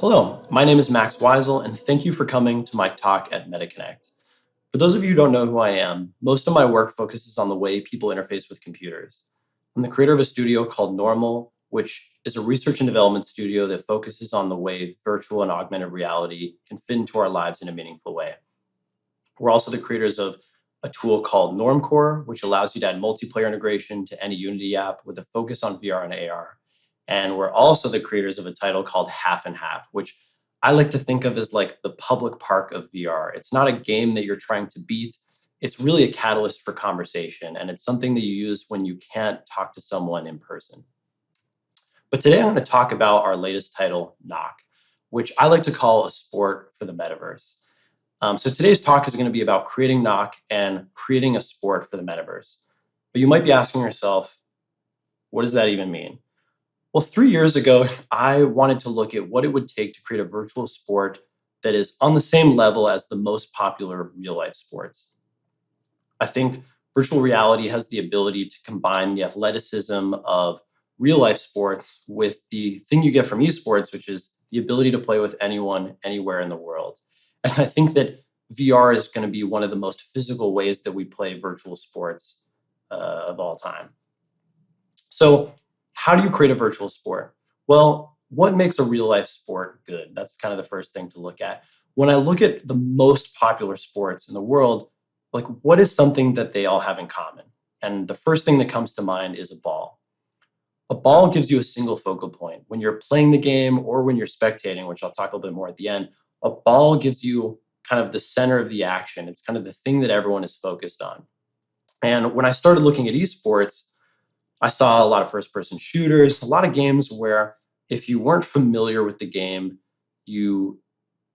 Hello, my name is Max Weisel, and thank you for coming to my talk at MetaConnect. For those of you who don't know who I am, most of my work focuses on the way people interface with computers. I'm the creator of a studio called Normal, which is a research and development studio that focuses on the way virtual and augmented reality can fit into our lives in a meaningful way. We're also the creators of a tool called Normcore, which allows you to add multiplayer integration to any Unity app with a focus on VR and AR. And we're also the creators of a title called Half and Half, which I like to think of as like the public park of VR. It's not a game that you're trying to beat. It's really a catalyst for conversation, and it's something that you use when you can't talk to someone in person. But today I'm going to talk about our latest title, Nock, which I like to call a sport for the metaverse. So today's talk is going to be about creating Nock and creating a sport for the metaverse. But you might be asking yourself, what does that even mean? Well, 3 years ago, I wanted to look at what it would take to create a virtual sport that is on the same level as the most popular real life sports. I think virtual reality has the ability to combine the athleticism of real life sports with the thing you get from esports, which is the ability to play with anyone, anywhere in the world. And I think that VR is going to be one of the most physical ways that we play virtual sports of all time. So, how do you create a virtual sport? Well, what makes a real life sport good? That's kind of the first thing to look at. When I look at the most popular sports in the world, like what is something that they all have in common? And the first thing that comes to mind is a ball. A ball gives you a single focal point. When you're playing the game or when you're spectating, which I'll talk a little bit more at the end, a ball gives you kind of the center of the action. It's kind of the thing that everyone is focused on. And when I started looking at esports, I saw a lot of first person shooters, a lot of games where if you weren't familiar with the game, you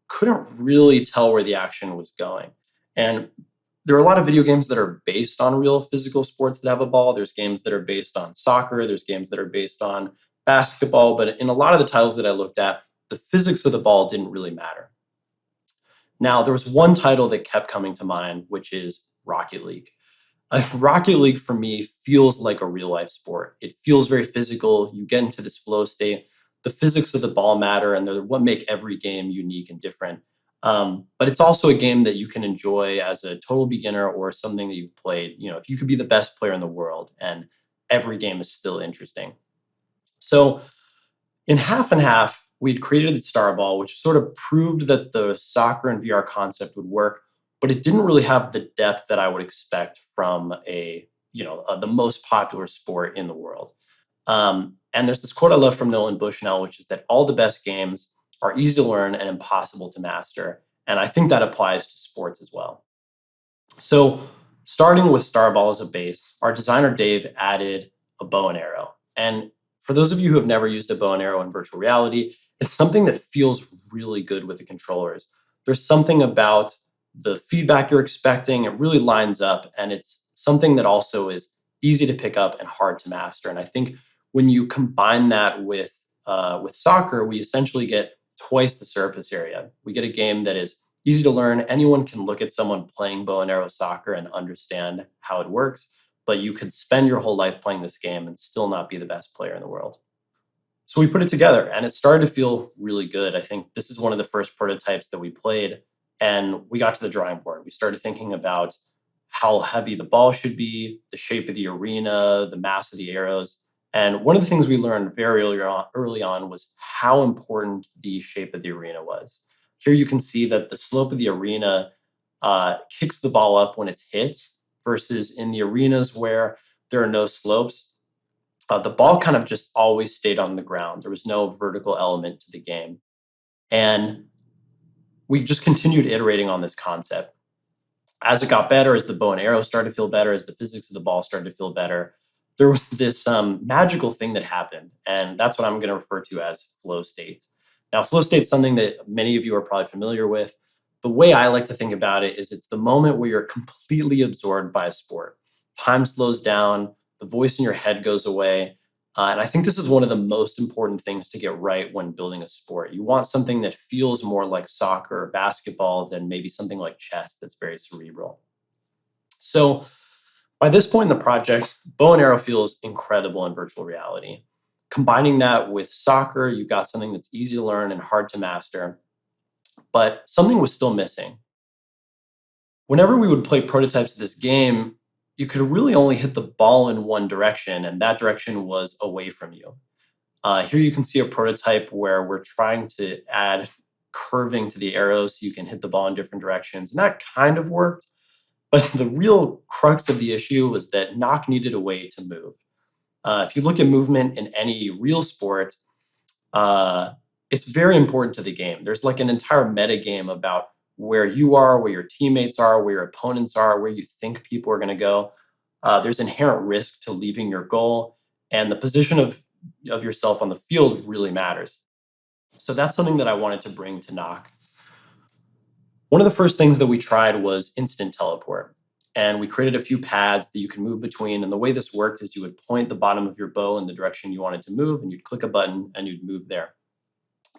couldn't really tell where the action was going. And there are a lot of video games that are based on real physical sports that have a ball. There's games that are based on soccer, there's games that are based on basketball, but in a lot of the titles that I looked at, the physics of the ball didn't really matter. Now, there was one title that kept coming to mind, which is Rocket League. Rocket League for me feels like a real life sport. It feels very physical. You get into this flow state. The physics of the ball matter, and they're what make every game unique and different. But it's also a game that you can enjoy as a total beginner or something that you've played. You know, if you could be the best player in the world, and every game is still interesting. So in Half and Half, we'd created the Star Ball, which sort of proved that the soccer and VR concept would work, but it didn't really have the depth that I would expect from the most popular sport in the world. And there's this quote I love from Nolan Bushnell, which is that all the best games are easy to learn and impossible to master. And I think that applies to sports as well. So, starting with Starball as a base, our designer Dave added a bow and arrow. And for those of you who have never used a bow and arrow in virtual reality, it's something that feels really good with the controllers. There's something about the feedback you're expecting, it really lines up, and it's something that also is easy to pick up and hard to master. And I think when you combine that with soccer, we essentially get twice the surface area. We get a game that is easy to learn. Anyone can look at someone playing bow and arrow soccer and understand how it works, but you could spend your whole life playing this game and still not be the best player in the world. So we put it together and it started to feel really good. I think this is one of the first prototypes that we played, and we got to the drawing board. We started thinking about how heavy the ball should be, the shape of the arena, the mass of the arrows. And one of the things we learned very early on was how important the shape of the arena was. Here you can see that the slope of the arena kicks the ball up when it's hit, versus in the arenas where there are no slopes, the ball kind of just always stayed on the ground. There was no vertical element to the game. And we just continued iterating on this concept. As it got better, as the bow and arrow started to feel better, as the physics of the ball started to feel better, there was this magical thing that happened. And that's what I'm going to refer to as flow state. Now, flow state is something that many of you are probably familiar with. The way I like to think about it is it's the moment where you're completely absorbed by a sport. Time slows down, the voice in your head goes away. And I think this is one of the most important things to get right when building a sport. You want something that feels more like soccer or basketball than maybe something like chess that's very cerebral. So by this point in the project, bow and arrow feels incredible in virtual reality. Combining that with soccer, you got something that's easy to learn and hard to master. But something was still missing. Whenever we would play prototypes of this game, you could really only hit the ball in one direction, and that direction was away from you. Here you can see a prototype where we're trying to add curving to the arrows so you can hit the ball in different directions. And that kind of worked. But the real crux of the issue was that Nock needed a way to move. If you look at movement in any real sport, uh, it's very important to the game. There's like an entire meta game about where you are, where your teammates are, where your opponents are, where you think people are going to go. There's inherent risk to leaving your goal, and the position of yourself on the field really matters. So that's something that I wanted to bring to Knock. One of the first things that we tried was instant teleport. And we created a few pads that you can move between. And the way this worked is you would point the bottom of your bow in the direction you wanted to move, and you'd click a button and you'd move there.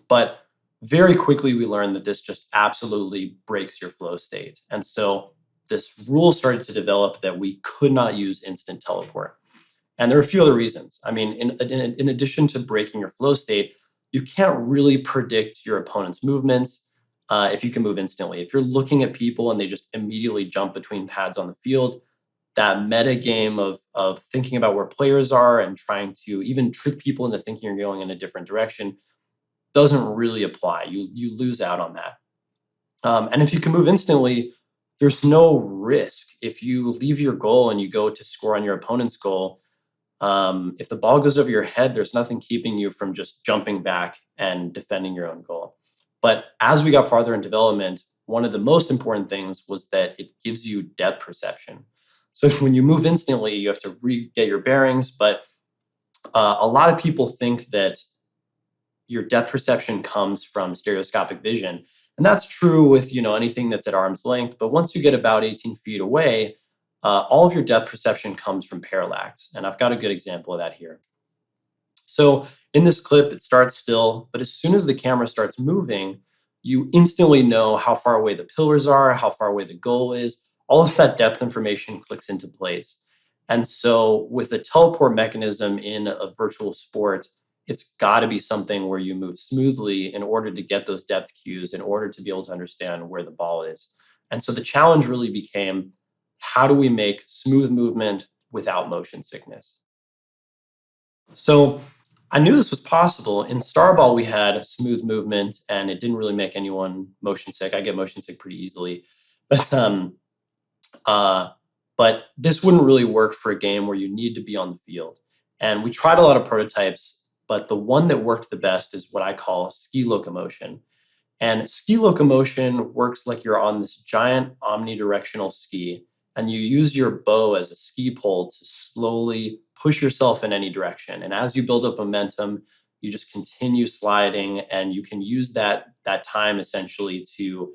But very quickly, we learned that this just absolutely breaks your flow state. And so this rule started to develop that we could not use instant teleport. And there are a few other reasons. I mean, in addition to breaking your flow state, you can't really predict your opponent's movements if you can move instantly. If you're looking at people and they just immediately jump between pads on the field, that meta game of thinking about where players are and trying to even trick people into thinking you're going in a different direction doesn't really apply. You lose out on that. And if you can move instantly, there's no risk. If you leave your goal and you go to score on your opponent's goal, if the ball goes over your head, there's nothing keeping you from just jumping back and defending your own goal. But as we got farther in development, one of the most important things was that it gives you depth perception. So when you move instantly, you have to get your bearings. But a lot of people think that your depth perception comes from stereoscopic vision. And that's true with anything that's at arm's length. But once you get about 18 feet away, all of your depth perception comes from parallax. And I've got a good example of that here. So in this clip, it starts still, but as soon as the camera starts moving, you instantly know how far away the pillars are, how far away the goal is. All of that depth information clicks into place. And so with the teleport mechanism in a virtual sport, it's got to be something where you move smoothly in order to get those depth cues, in order to be able to understand where the ball is. And so the challenge really became, how do we make smooth movement without motion sickness? So I knew this was possible. In Starball, we had smooth movement and it didn't really make anyone motion sick. I get motion sick pretty easily. But uh, but this wouldn't really work for a game where you need to be on the field. And we tried a lot of prototypes, but the one that worked the best is what I call ski locomotion. And ski locomotion works like you're on this giant omnidirectional ski, and you use your bow as a ski pole to slowly push yourself in any direction. And as you build up momentum, you just continue sliding, and you can use that time essentially to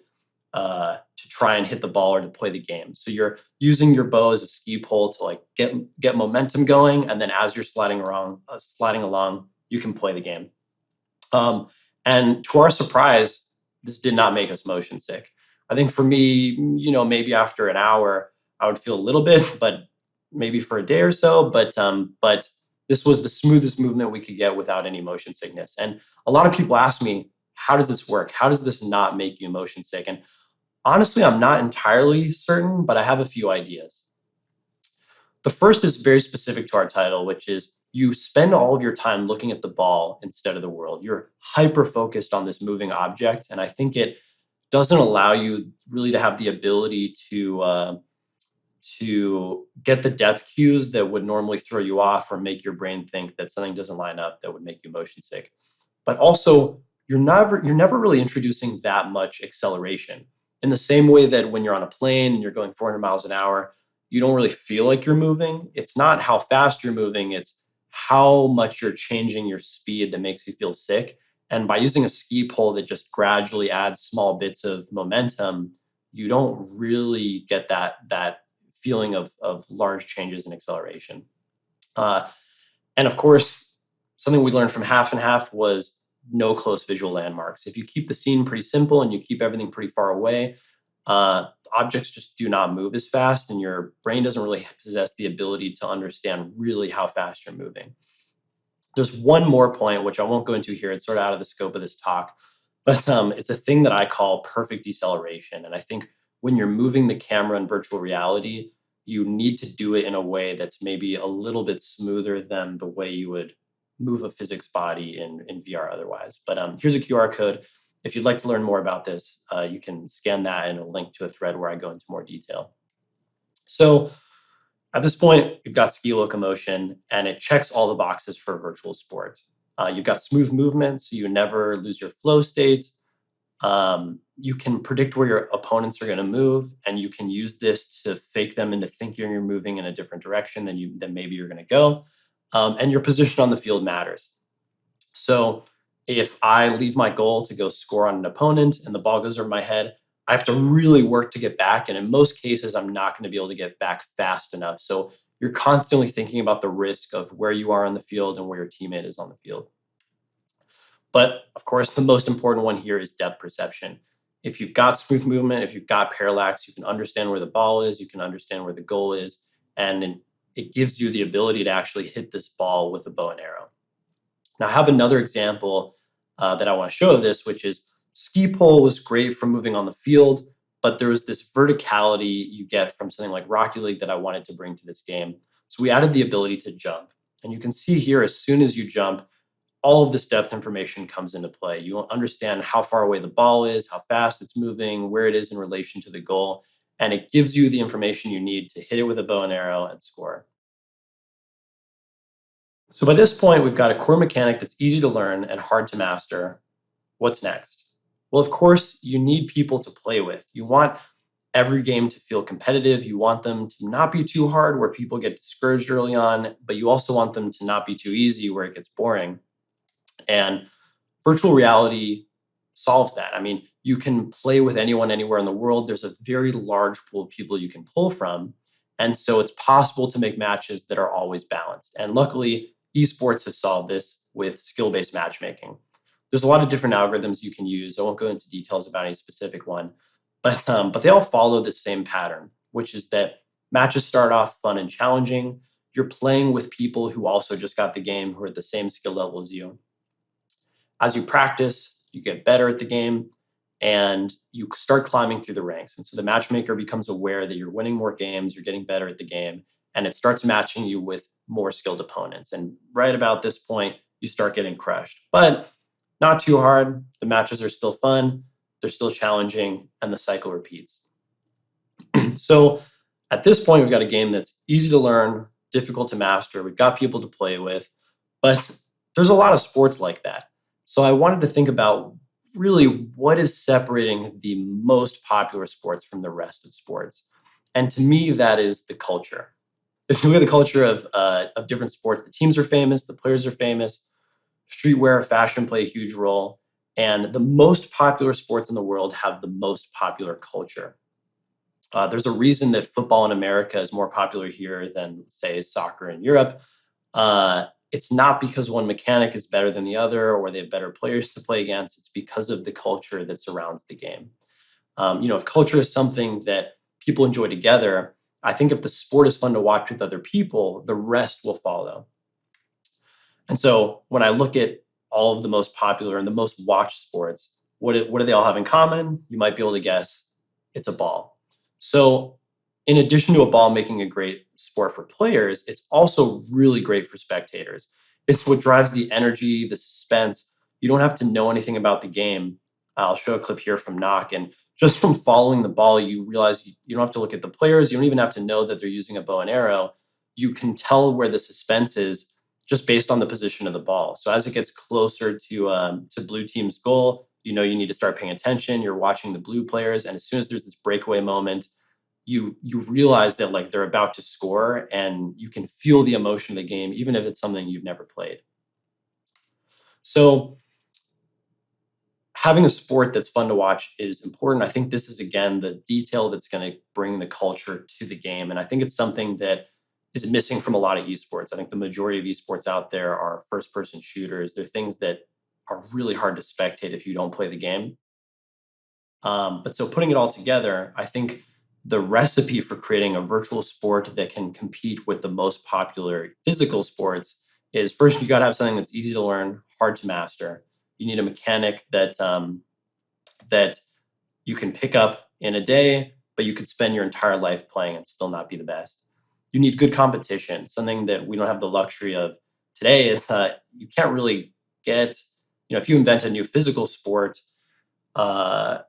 try and hit the ball or to play the game. So you're using your bow as a ski pole to like get momentum going, and then as you're sliding along, you can play the game. Um, and to our surprise, this did not make us motion sick. I think for me, maybe after an hour, I would feel a little bit, but maybe for a day or so. But this was the smoothest movement we could get without any motion sickness. And a lot of people ask me, how does this work? How does this not make you motion sick? And honestly, I'm not entirely certain, but I have a few ideas. The first is very specific to our title, which is you spend all of your time looking at the ball instead of the world. You're hyper focused on this moving object. And I think it doesn't allow you really to have the ability to get the depth cues that would normally throw you off or make your brain think that something doesn't line up that would make you motion sick. But also, you're never really introducing that much acceleration. In the same way that when you're on a plane and you're going 400 miles an hour, you don't really feel like you're moving. It's not how fast you're moving, it's how much you're changing your speed that makes you feel sick. And by using a ski pole that just gradually adds small bits of momentum, you don't really get that feeling of large changes in acceleration. Uh, and of course, something we learned from half and half was no close visual landmarks. If you keep the scene pretty simple and you keep everything pretty far away, objects just do not move as fast, and your brain doesn't really possess the ability to understand really how fast you're moving. There's one more point, which I won't go into here. It's sort of out of the scope of this talk, but it's a thing that I call perfect deceleration. And I think when you're moving the camera in virtual reality, you need to do it in a way that's maybe a little bit smoother than the way you would move a physics body in VR otherwise. But here's a QR code. If you'd like to learn more about this, you can scan that and it'll link to a thread where I go into more detail. So at this point, you've got ski locomotion, and it checks all the boxes for a virtual sport. You've got smooth movement, so you never lose your flow state. You can predict where your opponents are going to move, and you can use this to fake them into thinking you're moving in a different direction than maybe you're going to go. And your position on the field matters. So if I leave my goal to go score on an opponent and the ball goes over my head, I have to really work to get back. And in most cases, I'm not going to be able to get back fast enough. So you're constantly thinking about the risk of where you are on the field and where your teammate is on the field. But of course, the most important one here is depth perception. If you've got smooth movement, if you've got parallax, you can understand where the ball is, you can understand where the goal is, and it gives you the ability to actually hit this ball with a bow and arrow. Now, I have another example that I want to show of this, which is ski pole was great for moving on the field, but there was this verticality you get from something like Rocket League that I wanted to bring to this game. So we added the ability to jump. And you can see here, as soon as you jump, all of this depth information comes into play. You understand how far away the ball is, how fast it's moving, where it is in relation to the goal, and it gives you the information you need to hit it with a bow and arrow and score. So by this point, we've got a core mechanic that's easy to learn and hard to master. What's next? Well, of course, you need people to play with. You want every game to feel competitive. You want them to not be too hard where people get discouraged early on, but you also want them to not be too easy where it gets boring. And virtual reality solves that. I mean, you can play with anyone anywhere in the world. There's a very large pool of people you can pull from. And so it's possible to make matches that are always balanced. And luckily, esports have solved this with skill based matchmaking. There's a lot of different algorithms you can use. I won't go into details about any specific one, but they all follow the same pattern, which is that matches start off fun and challenging. You're playing with people who also just got the game, who are at the same skill level as you. As you practice, you get better at the game and you start climbing through the ranks. And so the matchmaker becomes aware that you're winning more games, you're getting better at the game, and it starts matching you with more skilled opponents. And right about this point, you start getting crushed. But not too hard. The matches are still fun, they're still challenging, and the cycle repeats. So at this point, we've got a game that's easy to learn, difficult to master. We've got people to play with, but there's a lot of sports like that. So I wanted to think about really what is separating the most popular sports from the rest of sports. And to me, that is the culture. If you look at the culture of different sports, the teams are famous, the players are famous, streetwear, fashion play a huge role. And the most popular sports in the world have the most popular culture. There's a reason that football in America is more popular here than, say, soccer in Europe. It's not because one mechanic is better than the other or they have better players to play against. It's because of the culture that surrounds the game. If culture is something that people enjoy together, I think if the sport is fun to watch with other people, the rest will follow. And so when I look at all of the most popular and the most watched sports, what do they all have in common? You might be able to guess it's a ball. So in addition to a ball making a great sport for players, it's also really great for spectators. It's what drives the energy, the suspense. You don't have to know anything about the game. I'll show a clip here from Nock. And just from following the ball, you realize you don't have to look at the players. You don't even have to know that they're using a bow and arrow. You can tell where the suspense is just based on the position of the ball. So as it gets closer to blue team's goal, you know you need to start paying attention. You're watching the blue players, and as soon as there's this breakaway moment, you realize that like they're about to score, and you can feel the emotion of the game, even if it's something you've never played. So having a sport that's fun to watch is important. I think this is, again, the detail that's going to bring the culture to the game. And I think it's something that is missing from a lot of esports. I think the majority of esports out there are first person shooters. They're things that are really hard to spectate if you don't play the game. But so putting it all together, I think the recipe for creating a virtual sport that can compete with the most popular physical sports is first you got to have something that's easy to learn, hard to master. You need a mechanic that you can pick up in a day, but you could spend your entire life playing and still not be the best. You need good competition. Something that we don't have the luxury of today is you can't really get, if you invent a new physical sport, uh,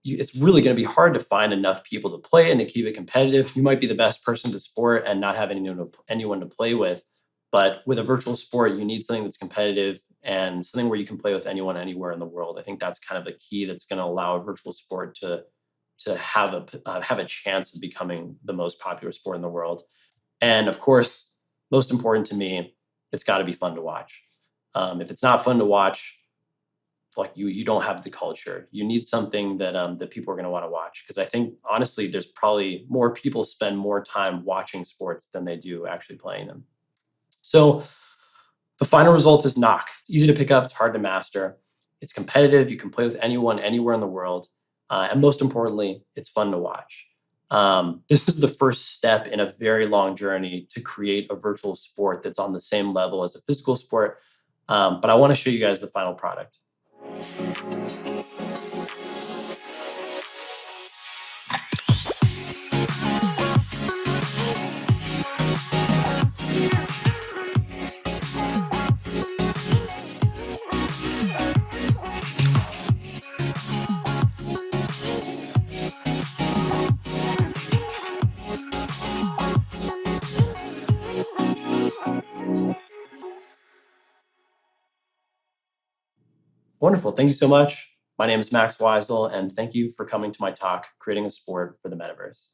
it's really going to be hard to find enough people to play and to keep it competitive. You might be the best person to sport and not have anyone to play with. But with a virtual sport, you need something that's competitive and something where you can play with anyone anywhere in the world. I think that's kind of the key that's going to allow a virtual sport to have a chance of becoming the most popular sport in the world. And of course, most important to me, it's got to be fun to watch. If it's not fun to watch, like you don't have the culture. You need something that people are going to want to watch, because I think honestly, there's probably more people spend more time watching sports than they do actually playing them. So the final result is Nock. It's easy to pick up. It's hard to master. It's competitive. You can play with anyone, anywhere in the world. And most importantly, it's fun to watch. This is the first step in a very long journey to create a virtual sport that's on the same level as a physical sport. But I want to show you guys the final product. Wonderful. Thank you so much. My name is Max Weisel, and thank you for coming to my talk, Creating a Sport for the Metaverse.